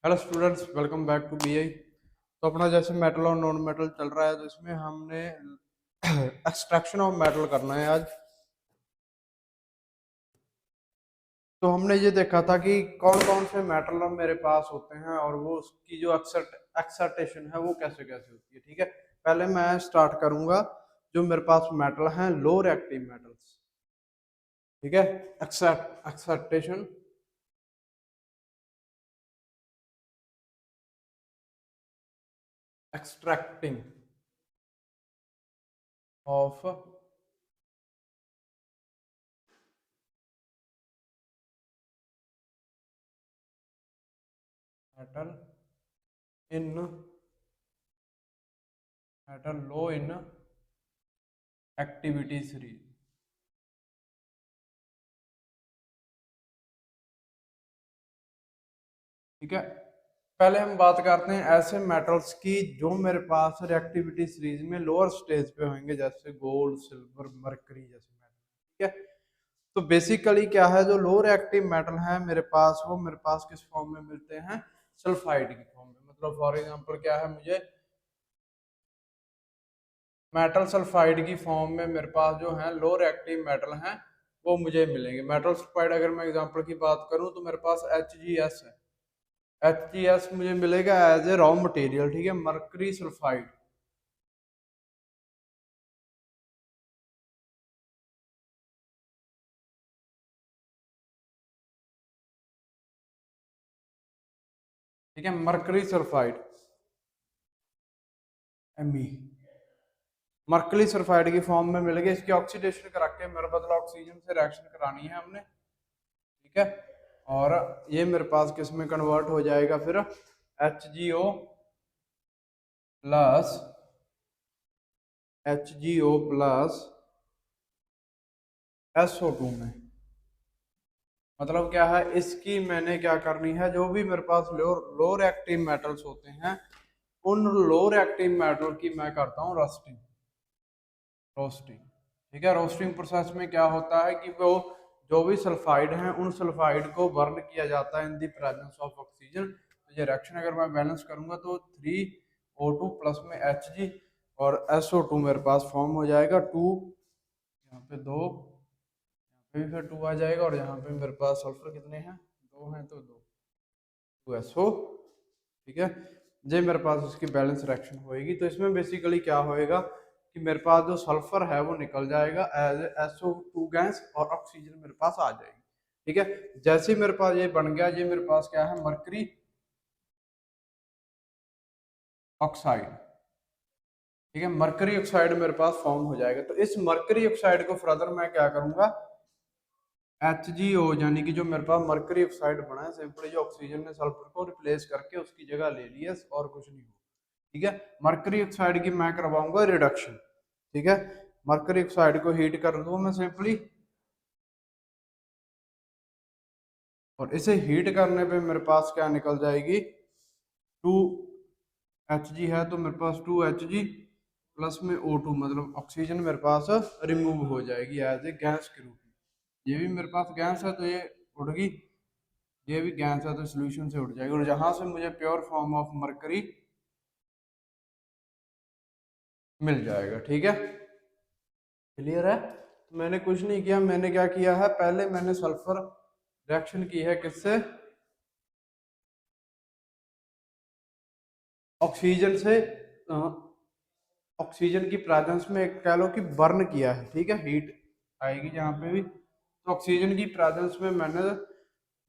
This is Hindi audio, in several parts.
Hello students, welcome back to BI. तो अपना जैसे मेटल और नॉन मेटल चल रहा है, तो इसमें हमने एक्सट्रैक्शन ऑफ मेटल करना है आज। तो हमने ये देखा था कि कौन कौन से मेटल मेरे पास होते हैं और वो उसकी जो एक्सर्टेशन है वो कैसे कैसे होती है। ठीक है, पहले मैं स्टार्ट करूंगा जो मेरे पास मेटल हैं, लो रिएक्टिव मेटल्स। ठीक है, extraction extracting of metal in metal low in activity series. ठीक है, पहले हम बात करते हैं ऐसे मेटल्स की जो मेरे पास रिएक्टिविटी सीरीज में लोअर स्टेज पे होंगे, जैसे गोल्ड, सिल्वर, मरकरी जैसे मेटल। ठीक है, तो बेसिकली क्या है, जो लो रिएक्टिव मेटल है मेरे पास, वो मेरे पास किस फॉर्म में मिलते हैं? सल्फाइड की फॉर्म में। मतलब फॉर एग्जांपल क्या है, मुझे मेटल सल्फाइड की फॉर्म में मेरे पास जो है लो रिएक्टिव मेटल हैं वो मुझे मिलेंगे। मेटल सल्फाइड अगर मैं एग्जांपल की बात करूं तो मेरे पास HgS है। HgS मुझे मिलेगा एज ए रॉ मटेरियल। ठीक है, मरकरी सल्फाइड। ठीक है, mercury sulphide Me mercury sulphide की फॉर्म में मिलेगी। इसकी ऑक्सीडेशन करा के मेरे बदला ऑक्सीजन से रिएक्शन करानी है हमने। ठीक है, और ये मेरे पास किस में कन्वर्ट हो जाएगा फिर? HgO प्लस SO2 में। मतलब क्या है, इसकी मैंने क्या करनी है, जो भी मेरे पास लो रिएक्टिव मेटल्स होते हैं उन लो रिएक्टिव मेटल की मैं करता हूँ रोस्टिंग। ठीक है, रोस्टिंग प्रोसेस में क्या होता है कि वो जो भी सल्फाइड हैं उन सल्फाइड को बर्न किया जाता है इन दी प्रेजेंस ऑफ ऑक्सीजन। तो ये रिएक्शन अगर मैं बैलेंस करूंगा तो 3O2 प्लस में Hg और SO2 मेरे पास फॉर्म हो जाएगा 2, यहाँ पे 2, यहाँ पे भी फिर 2 आ जाएगा, और यहाँ पे मेरे पास सल्फर कितने हैं? 2 हैं, तो 2SO। ठीक है, ये मेरे पास उसकी बैलेंस रिएक्शन होएगी। तो इसमें बेसिकली क्या होएगा कि मेरे पास जो सल्फर है वो निकल जाएगा एज SO2 गैस, और ऑक्सीजन मेरे पास आ जाएगी। ठीक है, जैसे ही मेरे पास ये बन गया, ये मेरे पास क्या है? Mercury oxide. ठीक है, मरकरी ऑक्साइड मेरे पास फॉर्म हो जाएगा। तो इस मरकरी ऑक्साइड को फर्दर मैं क्या करूंगा, HgO यानी कि जो मेरे पास मरकरी ऑक्साइड बना है, सिंपली जो ऑक्सीजन ने सल्फर को रिप्लेस करके उसकी जगह ले ली है, और कुछ नहीं हो। ठीक है, मरकरी ऑक्साइड की मैं करवाऊंगा रिडक्शन। ठीक है, मरकरी ऑक्साइड को हीट कर दूं मैं सिंपली, और इसे हीट करने पे मेरे पास क्या निकल जाएगी? 2Hg है तो मेरे पास 2Hg प्लस में O2, मतलब ऑक्सीजन मेरे पास रिमूव हो जाएगी एज ए गैस के रूप में। ये भी मेरे पास गैस है तो ये उड़ गई, ये भी गैस है तो सोल्यूशन से उड़ जाएगी, और जहां से मुझे प्योर फॉर्म ऑफ मरकरी मिल जाएगा। ठीक है, क्लियर है? तो मैंने कुछ नहीं किया, मैंने क्या किया है, पहले मैंने सल्फर रिएक्शन की है किससे? ऑक्सीजन से। ऑक्सीजन की प्रेजेंस में एक कह लो कि बर्न किया है। ठीक है, हीट आएगी जहाँ पे भी, तो ऑक्सीजन की प्रेजेंस में मैंने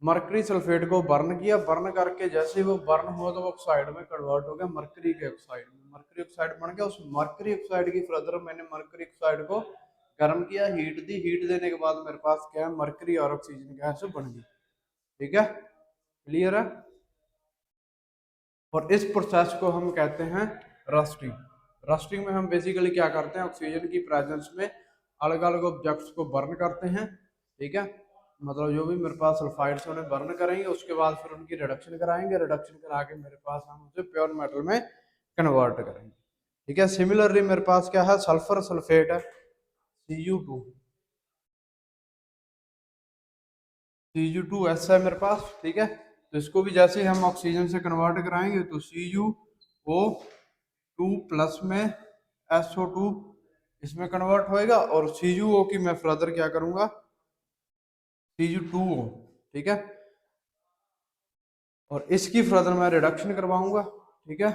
मरकरी सल्फेट को बर्न किया। बर्न करके जैसे ही वो बर्न हुआ तो वो ऑक्साइड में कन्वर्ट हो गया, मरकरी के ऑक्साइड में। मरकरी ऑक्साइड बन गया। उस मरकरी ऑक्साइड की फर्दर मैंने मरकरी ऑक्साइड को गर्म किया, हीट दी। हीट देने के बाद मेरे पास क्या है, मरकरी और ऑक्सीजन गैस बन गई। ठीक है, क्लियर है? और इस प्रोसेस को हम कहते हैं रस्टिंग। रस्टिंग में हम बेसिकली क्या करते हैं, ऑक्सीजन की प्रेजेंस में अलग अलग ऑब्जेक्ट्स को बर्न करते हैं। ठीक है, मतलब जो भी मेरे पास सल्फाइड्स उन्हें बर्न करेंगे, उसके बाद फिर उनकी रिडक्शन कराएंगे। रिडक्शन करा के मेरे पास हम उसे प्योर मेटल में कन्वर्ट करेंगे। ठीक है, सिमिलरली मेरे पास क्या है, सल्फर सल्फेट है, Cu2। Cu2S है मेरे पास। ठीक है, तो इसको भी जैसे हम ऑक्सीजन से कन्वर्ट कराएंगे तो CuO2 प्लस में SO2 इसमें कन्वर्ट होएगा, और CuO की मैं फर्दर क्या करूंगा, Cu2O, ठीक है, और इसकी फर्दर मैं रिडक्शन करवाऊंगा, ठीक है।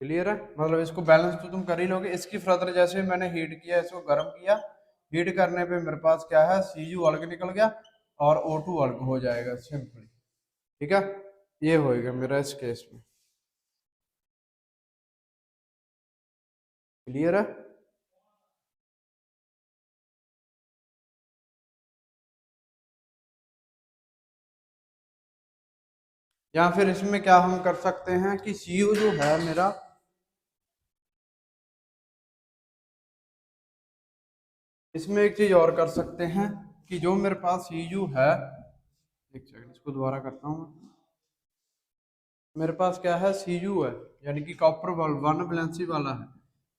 क्लियर है, मतलब इसको बैलेंस तो तुम कर ही लोगे। इसकी फर्दर जैसे मैंने हीट किया, इसको गर्म किया, हीट करने पे मेरे पास क्या है, Cu अलग निकल गया और O2 अलग हो जाएगा सिंपली, ठीक है। ये होएगा मेरा इस केस में। क्लियर है। या फिर इसमें क्या हम कर सकते हैं कि Cu जो है मेरा, इसमें एक चीज और कर सकते हैं कि जो मेरे पास Cu है, एक सेकंड इसको दोबारा करता हूँ। मेरे पास क्या है, Cu है, यानी कि कॉपर वन वैलेंसी वाला है,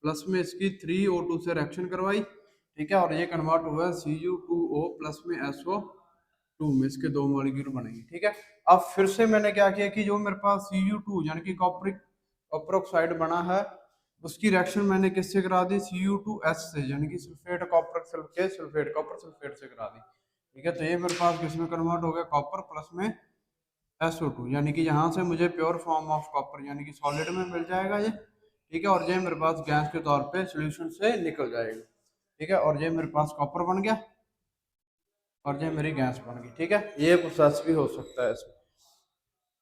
प्लस में इसकी 3O2 से रिएक्शन करवाई, ठीक है, और ये कन्वर्ट हुआ है Cu2O प्लस में SO2 में, इसके दो मॉलिक्यूल बनेंगे, ठीक है। अब फिर से मैंने क्या किया कि जो मेरे पास Cu2 यानी कि कॉपर ऑक्साइड बना है, उसकी रिएक्शन मैंने किससे करा दी, Cu2S से, यानी कि सल्फेट कॉपर के सल्फेट कॉपर सल्फेट से करा दी, ठीक है। तो ये मेरे पास किसमें कन्वर्ट हो गया, कॉपर प्लस में SO2, यानी कि यहाँ से मुझे प्योर फॉर्म ऑफ कॉपर यानी कि सॉलिड में मिल जाएगा ये, ठीक है, और ये मेरे पास गैस के तौर पे सॉल्यूशन से निकल जाएगा, ठीक है, और ये मेरे पास कॉपर बन गया और ये मेरी गैस बन गई, ठीक है। ये प्रोसेस भी हो सकता है इसमें।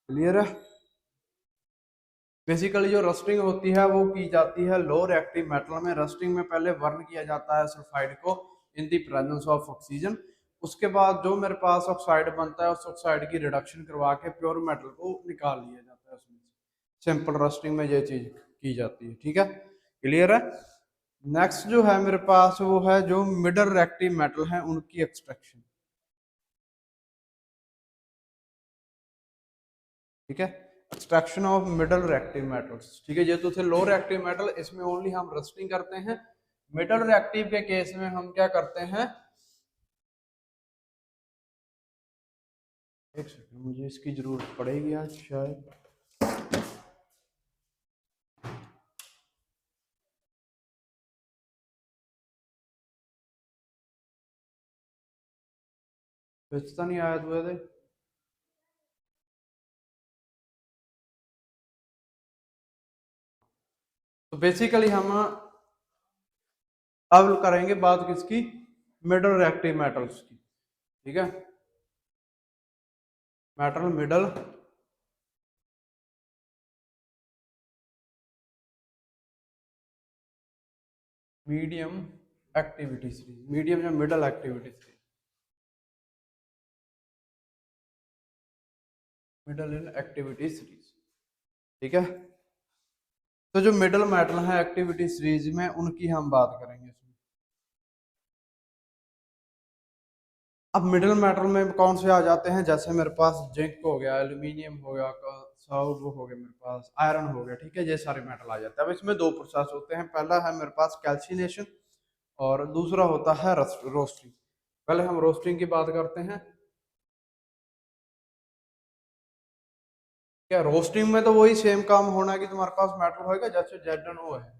क्लियर है। बेसिकली जो रस्टिंग होती है वो की जाती है लो रिएक्टिव मेटल में। रस्टिंग में पहले बर्न किया जाता है सल्फाइड को इन दी प्रेजेंस ऑफ ऑक्सीजन, उसके बाद जो मेरे पास ऑक्साइड बनता है उस ऑक्साइड की रिडक्शन करवा के प्योर मेटल को निकाल लिया जाता है उसमें से। सिंपल रस्टिंग में ये चीज की जाती है, ठीक है। क्लियर है। नेक्स्ट जो है मेरे पास वो है जो मिडल रिएक्टिव मेटल है उनकी एक्सट्रैक्शन, ठीक है। Extraction of middle reactive metals, ठीक है। ये तो थे लो रिएक्टिव मेटल, इसमें ओनली हम रस्टिंग करते हैं। मिडल रिएक्टिव के केस में हम क्या करते हैं, एक सेकंड मुझे इसकी जरूरत पड़ेगी आज शायद। बेचता नहीं आया हुए थे। तो बेसिकली हम अब करेंगे बात किसकी, मिडल रिएक्टिव मेटल्स की, ठीक है। Metal middle medium activity series, medium या middle activity series, middle in activity series, ठीक है। तो जो मिडल मेटल है एक्टिविटी सीरीज में उनकी हम बात करेंगे इसमें। अब मिडल मेटल में कौन से आ जाते हैं, जैसे मेरे पास जिंक हो गया, एल्यूमिनियम हो गया, वो हो गया मेरे पास, आयरन हो गया, ठीक है, ये सारे मेटल आ जाते हैं। अब इसमें दो प्रोसेस होते हैं, पहला है मेरे पास कैल्सिनेशन और दूसरा होता है रोस्टिंग। पहले हम रोस्टिंग की बात करते हैं। क्या रोस्टिंग में तो वही सेम काम होना है कि तुम्हारे पास मेटल होएगा, जैसे ZnO है,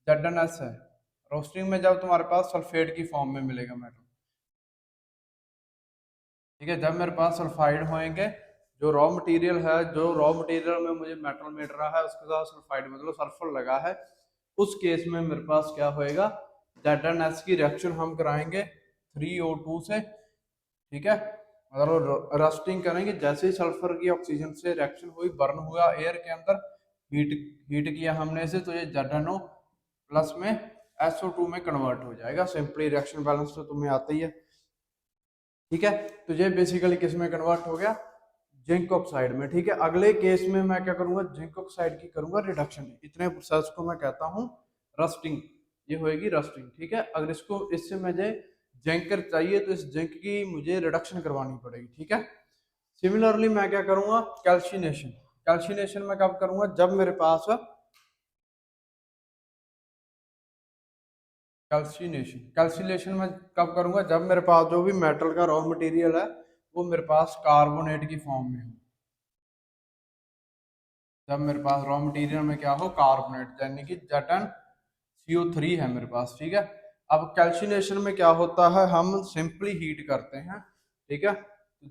ZnS है। रोस्टिंग में जब तुम्हारे पास सल्फेट की फॉर्म में मिलेगा मेटल, ठीक है। जब मेरे पास सल्फाइड होंगे, जो रॉ मटेरियल है, जो रॉ मटेरियल में मुझे मेटल मिल रहा है उसके साथ सल्फाइड मतलब सल्फर लगा है, उस केस में मेरे पास क्या होएगा, ZnS की रिएक्शन हम कराएंगे 3O2 से, ठीक है। मतलब रस्टिंग करेंगे, जैसे ही सल्फर की ऑक्सीजन से रिएक्शन हुई, बर्न हुआ एयर के अंदर, हीट हीट किया हमने इसे, तो ये ZnO प्लस में SO2 में कन्वर्ट हो जाएगा सिंपली। रिएक्शन बैलेंस तो तुम्हें आता ही है, ठीक है। तो ये बेसिकली किस में कन्वर्ट हो गया, जिंक ऑक्साइड में, ठीक है। अगले केस में मैं क्या करूंगा, जिंक ऑक्साइड की करूंगा रिडक्शन। इतने प्रोसेस को मैं कहता हूं रस्टिंग, ये होएगी रस्टिंग, ठीक है। अगर इसको इससे मुझे जिंक चाहिए तो इस जिंक की मुझे रिडक्शन करवानी पड़ेगी, ठीक है। सिमिलरली मैं क्या करूंगा, कैल्सिनेशन। कैल्सिनेशन में कब करूंगा, जब मेरे पास कैल्सिनेशन, कैल्सिनेशन में कब करूंगा, जब मेरे पास जो भी मेटल का रॉ मटेरियल है वो मेरे पास कार्बोनेट की फॉर्म में हो। जब मेरे पास रॉ मटेरियल में क्या हो, कार्बोनेट, यानी कि जटन CO3 है मेरे पास, ठीक है। अब कैल्सिनेशन में क्या होता है, हम सिंपली हीट करते हैं, ठीक है।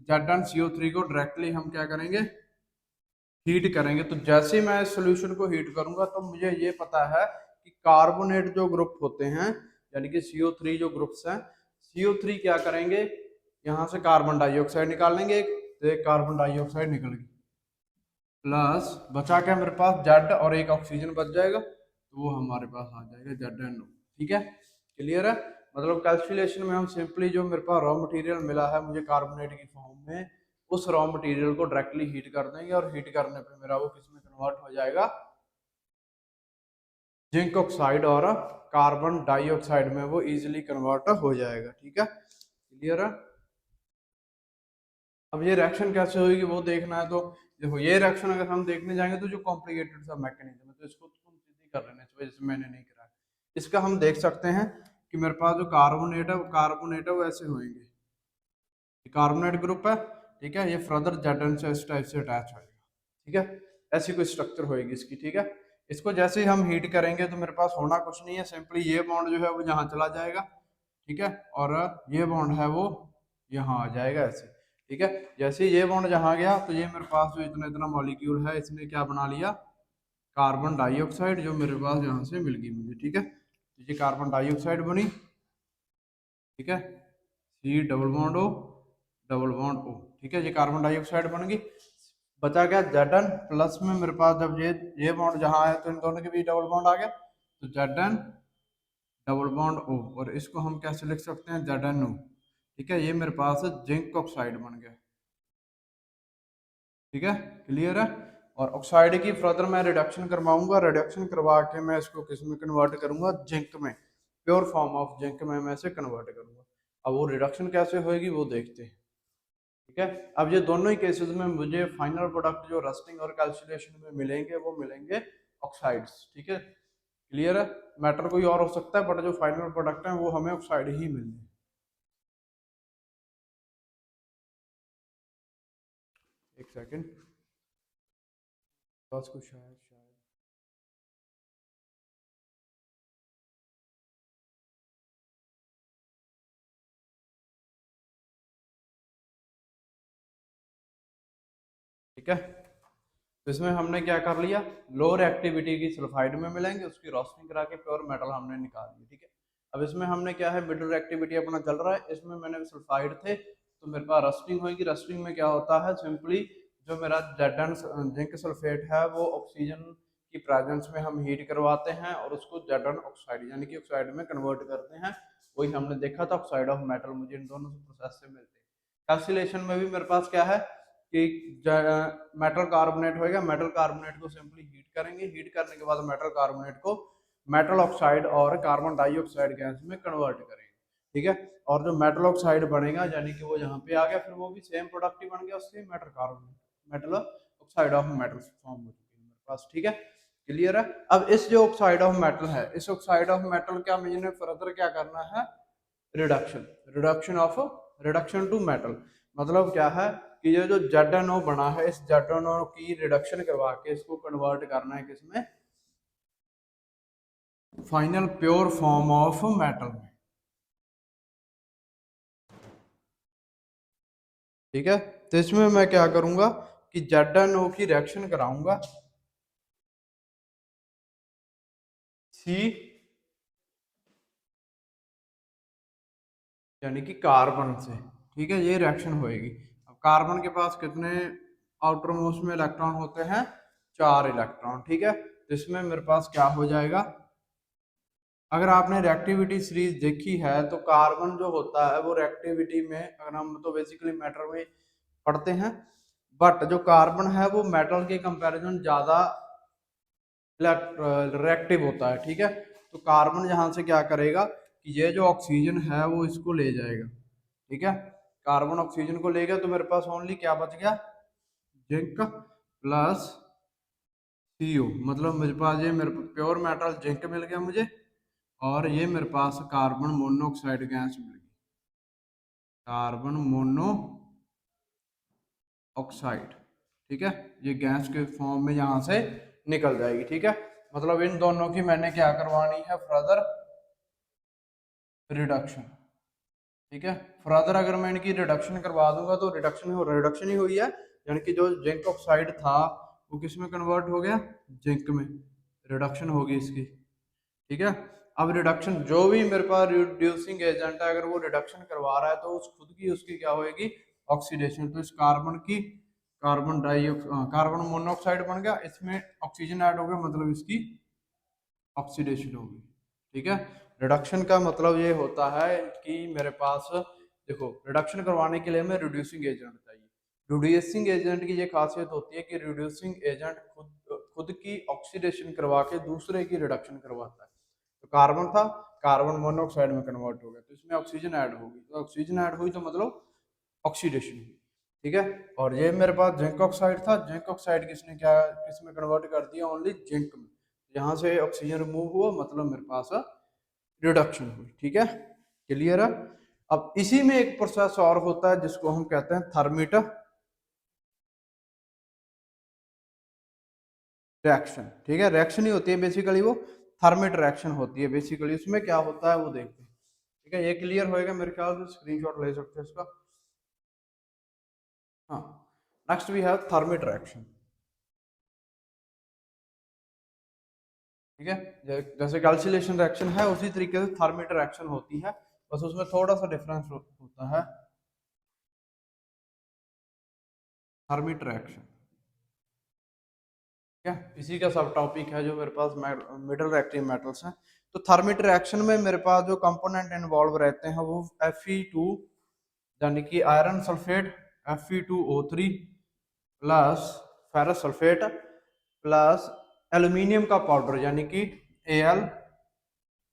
जटन CO3 को डायरेक्टली हम क्या करेंगे, हीट करेंगे। तो जैसे ही मैं इस सोल्यूशन को हीट करूंगा तो मुझे ये पता है कि कार्बोनेट जो ग्रुप होते हैं, यानी कि CO3 जो ग्रुप्स हैं, CO3 क्या करेंगे, यहाँ से कार्बन डाइऑक्साइड निकाल लेंगे एक, तो एक कार्बन डाइऑक्साइड निकल गई, प्लस बचा क्या मेरे पास, जेड, और एक ऑक्सीजन बच जाएगा, तो वो हमारे पास आ जाएगा ZnO, ठीक है। क्लियर है। मतलब कैल्कुलेशन में हम सिंपली जो मेरे पास रॉ मटेरियल मिला है मुझे कार्बोनेट की फॉर्म में, उस रॉ मटेरियल को डायरेक्टली हीट कर देंगे, और हीट करने पे मेरा वो किस में कन्वर्ट हो जाएगा, जिंक ऑक्साइड और कार्बन डाइऑक्साइड में वो इजीली कन्वर्ट हो जाएगा, ठीक है। क्लियर है। अब ये रिएक्शन कैसे होगी वो देखना है, तो देखो ये रिएक्शन अगर हम देखने जाएंगे तो जो कॉम्प्लिकेटेड सा मैकेनिज्म है, तो इसको तुम सीधी कर लेना, इस वजह से मैंने नहीं करा। इसका हम देख सकते हैं कि मेरे पास जो कार्बोनेट है वो ऐसे होंगे, कार्बोनेट ग्रुप है, ठीक है। ये फर्दर जेडन से इस टाइप से अटैच होएगा, ठीक है। ऐसी कोई स्ट्रक्चर होएगी इसकी, ठीक है। इसको जैसे ही हम हीट करेंगे तो मेरे पास होना कुछ नहीं है, सिंपली ये बॉन्ड जो है वो यहाँ चला जाएगा, ठीक है, और ये बॉन्ड है वो यहाँ आ जाएगा ऐसे, ठीक है। जैसे ही ये बॉन्ड जहाँ गया तो ये मेरे पास जो इतना इतना मॉलिक्यूल है इसने क्या बना लिया, कार्बन डाइऑक्साइड, जो मेरे पास यहाँ से मिल गई मुझे, ठीक है। तो ये कार्बन डाइऑक्साइड बनी, ठीक है, C double bond O double bond O, ठीक है, ये कार्बन डाइऑक्साइड बन गई। बचा क्या, Zn प्लस में मेरे पास जब ये बॉन्ड जहाँ है तो इन दोनों के बीच डबल बॉन्ड आ गया, तो Zn डबल बॉन्ड O, और इसको हम कैसे लिख सकते हैं, ZnO, ठीक है। ये मेरे पास जिंक ऑक्साइड बन गया, ठीक है। क्लियर है। और ऑक्साइड की फर्दर मैं रिडक्शन करवाऊंगा, रिडक्शन करवा के मैं इसको किस में कन्वर्ट करूंगा, जिंक में, प्योर फॉर्म ऑफ जिंक में मैं इसे कन्वर्ट करूंगा। अब वो रिडक्शन कैसे होएगी वो देखते हैं, ठीक है। अब ये दोनों ही केसेस में मुझे फाइनल प्रोडक्ट जो रस्टिंग और कैल्सिनेशन में मिलेंगे वो मिलेंगे ऑक्साइड्स, ठीक है। क्लियर है। मैटर कोई और हो सकता है बट जो फाइनल प्रोडक्ट है वो हमें ऑक्साइड ही मिलने हैं। एक सेकेंड, बस कुछ शायद ठीक है। तो इसमें हमने क्या कर लिया, लोअर एक्टिविटी की सल्फाइड में मिलेंगे, उसकी रोस्टिंग करा के प्योर मेटल हमने निकाल लिया, ठीक है। अब इसमें हमने क्या है, मिडिल एक्टिविटी अपना चल रहा है, इसमें मैंने सल्फाइड थे तो मेरे पास रस्टिंग होगी। रस्टिंग में क्या होता है, सिंपली जो मेरा जेडन जिंक सल्फेट है वो ऑक्सीजन की प्रेजेंस में हम हीट करवाते हैं और उसको जेडन ऑक्साइड यानी कि ऑक्साइड में कन्वर्ट करते हैं। वही हमने देखा था, ऑक्साइड ऑफ मेटल मुझे इन दोनों प्रोसेस से मिलते हैं। कैल्सिलेशन में भी मेरे पास क्या है कि मेटल कार्बोनेट होएगा, मेटल कार्बोनेट को सिंपली हीट करेंगे, हीट करने के बाद मेटल कार्बोनेट को मेटल ऑक्साइड और कार्बन डाइऑक्साइड गैस में कन्वर्ट करेंगे, ठीक है। और जो मेटल ऑक्साइड बनेगा यानी कि वो यहाँ पे आ गया, फिर वो भी सेम प्रोडक्ट ही बन गया, उससे metal carbonate metal oxide of metal form हो चुकी है मेरे पास, ठीक है। क्लियर है। अब इस जो ऑक्साइड ऑफ मेटल है, इस ऑक्साइड ऑफ मेटल का मुझे फर्दर क्या करना है, रिडक्शन, रिडक्शन टू मेटल। मतलब क्या है कि ये जो ZnO बना है, इस ZnO की रिडक्शन करवा के इसको कन्वर्ट करना है किसमें, final pure form of metal में, ठीक है। तो इसमें मैं क्या करूंगा कि ZnO की रिएक्शन कराऊंगा सी, यानी कि कार्बन से, ठीक है, ये रिएक्शन होएगी। अब कार्बन के पास कितने आउटर मोस्ट में इलेक्ट्रॉन होते हैं, 4 इलेक्ट्रॉन, ठीक है। तो इसमें मेरे पास क्या हो जाएगा, अगर आपने रिएक्टिविटी सीरीज देखी है तो कार्बन जो होता है वो रिएक्टिविटी में, अगर हम तो बेसिकली मैटर में पढ़ते हैं, बट जो कार्बन है वो मेटल के कंपैरिजन ज्यादा रिएक्टिव होता है, ठीक है। तो कार्बन यहाँ से क्या करेगा कि ये जो ऑक्सीजन है वो इसको ले जाएगा, ठीक है। कार्बन ऑक्सीजन को ले गया तो मेरे पास ओनली क्या बच गया, जिंक प्लस CO, मतलब मेरे पास ये मेरे प्योर मेटल जिंक मिल गया मुझे, और ये मेरे पास कार्बन मोनोऑक्साइड गैस मिल गई, कार्बन मोनोऑक्साइड। ठीक है, ये गैस के फॉर्म में यहाँ से निकल जाएगी। ठीक है, मतलब इन दोनों की मैंने क्या करवानी है, फर्दर रिडक्शन। ठीक है, फर्दर अगर मैं इनकी रिडक्शन करवा दूंगा तो रिडक्शन ही हुई है, यानी कि जो जिंक ऑक्साइड था वो किस में कन्वर्ट हो गया, जिंक में, रिडक्शन होगी इसकी। ठीक है, अब रिडक्शन जो भी मेरे पास रिड्यूसिंग एजेंट है, अगर वो रिडक्शन करवा रहा है तो उस खुद की उसकी क्या होएगी, ऑक्सीडेशन। तो इस कार्बन की कार्बन मोनोऑक्साइड बन गया, इसमें ऑक्सीजन ऐड हो गया, मतलब इसकी ऑक्सीडेशन होगी। ठीक है, रिडक्शन का मतलब ये होता है कि मेरे पास देखो, रिडक्शन करवाने के लिए हमें रिड्यूसिंग एजेंट चाहिए। रिड्यूसिंग एजेंट की ये खासियत होती है कि रिड्यूसिंग एजेंट खुद की ऑक्सीडेशन करवा के दूसरे की रिडक्शन करवाता है। तो कार्बन था, कार्बन मोनोऑक्साइड में कन्वर्ट हो गया, तो इसमें ऑक्सीजन ऐड होगी, तो ऑक्सीजन ऐड हुई तो मतलब ऑक्सीडेशन हुई। ठीक है, और ये मेरे पास जिंक ऑक्साइड था, जिंक ऑक्साइड किस में कन्वर्ट कर दिया, ओनली जिंक में। यहाँ से ऑक्सीजन रिमूव हुआ, मतलब मेरे पास रिडक्शन हुई। ठीक है, क्लियर है। अब इसी में एक प्रोसेस और होता है जिसको हम कहते हैं थर्मिट रिएक्शन। ठीक है, रिएक्शन ही होती है बेसिकली, वो थर्मिट रिएक्शन होती है बेसिकली। उसमें क्या होता है वो देखते हैं। ठीक है, ये क्लियर होएगा मेरे ख्याल से, स्क्रीनशॉट ले सकते हैं इसका। हाँ, next we have thermite reaction. ठीक है, जैसे कैल्सिलेशन रिएक्शन है उसी तरीके से थर्मिट रिएक्शन होती है, बस उसमें थोड़ा सा डिफरेंस होता है। थर्मिट रिएक्शन, ठीक है, इसी का सब टॉपिक है जो मेरे पास मिडल रिएक्टिव मेटल्स हैं। तो थर्मिट रिएक्शन में मेरे पास जो कंपोनेंट इन्वॉल्व रहते हैं वो Fe2, यानी कि iron sulphate, Fe2O3 plus ferrous sulphate plus aluminium का पाउडर यानी कि Al।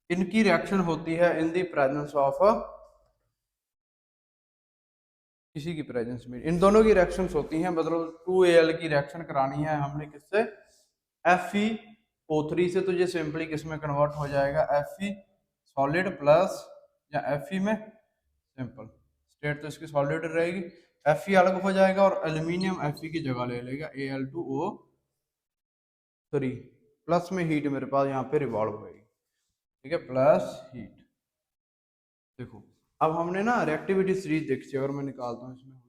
इनकी रिएक्शन होती है इन दी प्रेजेंस ऑफ, किसी की प्रेजेंस में, इन दोनों की रिएक्शंस होती हैं, मतलब 2Al की रिएक्शन करानी है हमने किससे, FeO3 से, तो ये सिंपली किस में कन्वर्ट हो जाएगा, Fe सॉलिड प्लस, या Fe में सिंपल स्टेट तो इसकी सॉलिड रहेगी, Fe अलग हो जाएगा और एल्यूमिनियम Fe की जगह ले लेगा, Al2O3 प्लस में हीट मेरे पास यहाँ पे रिवॉल्व होगी। ठीक है, प्लस हीट। देखो, अब हमने ना रिएक्टिविटी सीरीज देखी, अगर मैं निकालता हूँ इसमें,